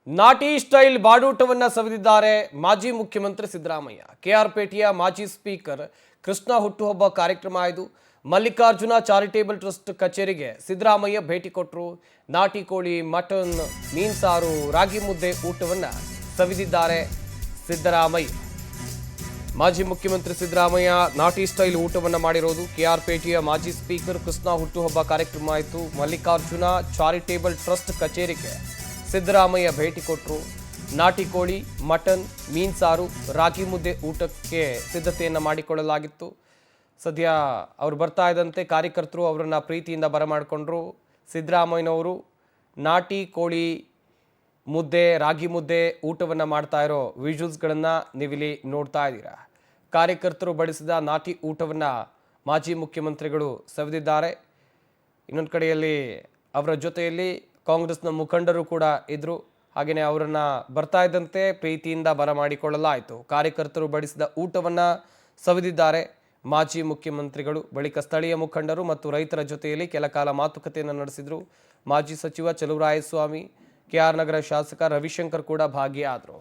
ನಾಟಿ ಸ್ಟೈಲ್ ಬಾಡೂಟವನ್ನ ಸವಿದಿದ್ದಾರೆ ಮಾಜಿ ಮುಖ್ಯಮಂತ್ರಿ ಸಿದ್ದರಾಮಯ್ಯ. ಕೆಆರ್ಪೇಟೆಯ ಮಾಜಿ ಸ್ಪೀಕರ್ ಕೃಷ್ಣ ಹುಟ್ಟುಹಬ್ಬ ಕಾರ್ಯಕ್ರಮ ಆಯಿತು. ಮಲ್ಲಿಕಾರ್ಜುನ ಚಾರಿಟೇಬಲ್ ಟ್ರಸ್ಟ್ ಕಚೇರಿಗೆ ಸಿದ್ದರಾಮಯ್ಯ ಭೇಟಿ ಕೊಟ್ಟರು. ನಾಟಿ ಕೋಳಿ, ಮಟನ್, ಮೀನ್ ಸಾರು, ರಾಗಿ ಮುದ್ದೆ ಊಟವನ್ನ ಸವಿದಿದ್ದಾರೆ ಸಿದ್ದರಾಮಯ್ಯ. ಮಾಜಿ ಮುಖ್ಯಮಂತ್ರಿ ಸಿದ್ದರಾಮಯ್ಯ ನಾಟಿ ಸ್ಟೈಲ್ ಊಟವನ್ನ ಮಾಡಿರೋದು. ಕೆಆರ್ಪೇಟೆಯ ಮಾಜಿ ಸ್ಪೀಕರ್ ಕೃಷ್ಣ ಹುಟ್ಟುಹಬ್ಬ ಕಾರ್ಯಕ್ರಮ ಆಯಿತು. ಮಲ್ಲಿಕಾರ್ಜುನ ಚಾರಿಟೇಬಲ್ ಟ್ರಸ್ಟ್ ಕಚೇರಿಗೆ ಸಿದ್ದರಾಮಯ್ಯ ಭೇಟಿ ಕೊಟ್ಟರು. ನಾಟಿ ಕೋಳಿ, ಮಟನ್, ಮೀನ್ ಸಾರು, ರಾಗಿ ಮುದ್ದೆ ಊಟಕ್ಕೆ ಸಿದ್ಧತೆಯನ್ನು ಮಾಡಿಕೊಳ್ಳಲಾಗಿತ್ತು. ಸದ್ಯ ಅವರು ಬರ್ತಾ ಇದ್ದಂತೆ ಕಾರ್ಯಕರ್ತರು ಅವರನ್ನು ಪ್ರೀತಿಯಿಂದ ಬರಮಾಡಿಕೊಂಡ್ರು. ಸಿದ್ದರಾಮಯ್ಯನವರು ನಾಟಿ ಕೋಳಿ ಮುದ್ದೆ, ರಾಗಿ ಮುದ್ದೆ ಊಟವನ್ನು ಮಾಡ್ತಾ ಇರೋ ವಿಜುವಲ್ಸ್ಗಳನ್ನು ನೀವಿಲ್ಲಿ ನೋಡ್ತಾ ಇದ್ದೀರಾ. ಕಾರ್ಯಕರ್ತರು ಬಡಿಸಿದ ನಾಟಿ ಊಟವನ್ನು ಮಾಜಿ ಮುಖ್ಯಮಂತ್ರಿಗಳು ಸವಿದಿದ್ದಾರೆ. ಇನ್ನೊಂದು ಕಡೆಯಲ್ಲಿ ಅವರ ಜೊತೆಯಲ್ಲಿ ಕಾಂಗ್ರೆಸ್ನ ಮುಖಂಡರು ಕೂಡ ಇದ್ದರು. ಹಾಗೆಯೇ ಅವರನ್ನು ಬರ್ತಾ ಇದ್ದಂತೆ ಪ್ರೀತಿಯಿಂದ ಬರಮಾಡಿಕೊಳ್ಳಲಾಯಿತು. ಕಾರ್ಯಕರ್ತರು ಬಡಿಸಿದ ಊಟವನ್ನು ಸವಿದಿದ್ದಾರೆ ಮಾಜಿ ಮುಖ್ಯಮಂತ್ರಿಗಳು. ಬಳಿಕ ಸ್ಥಳೀಯ ಮುಖಂಡರು ಮತ್ತು ರೈತರ ಜೊತೆಯಲ್ಲಿ ಕೆಲ ಕಾಲ ಮಾತುಕತೆಯನ್ನು ನಡೆಸಿದರು. ಮಾಜಿ ಸಚಿವ ಚಲುವರಾಯಸ್ವಾಮಿ, ಕೆಆರ್ ನಗರ ಶಾಸಕ ರವಿಶಂಕರ್ ಕೂಡ ಭಾಗಿಯಾದರು.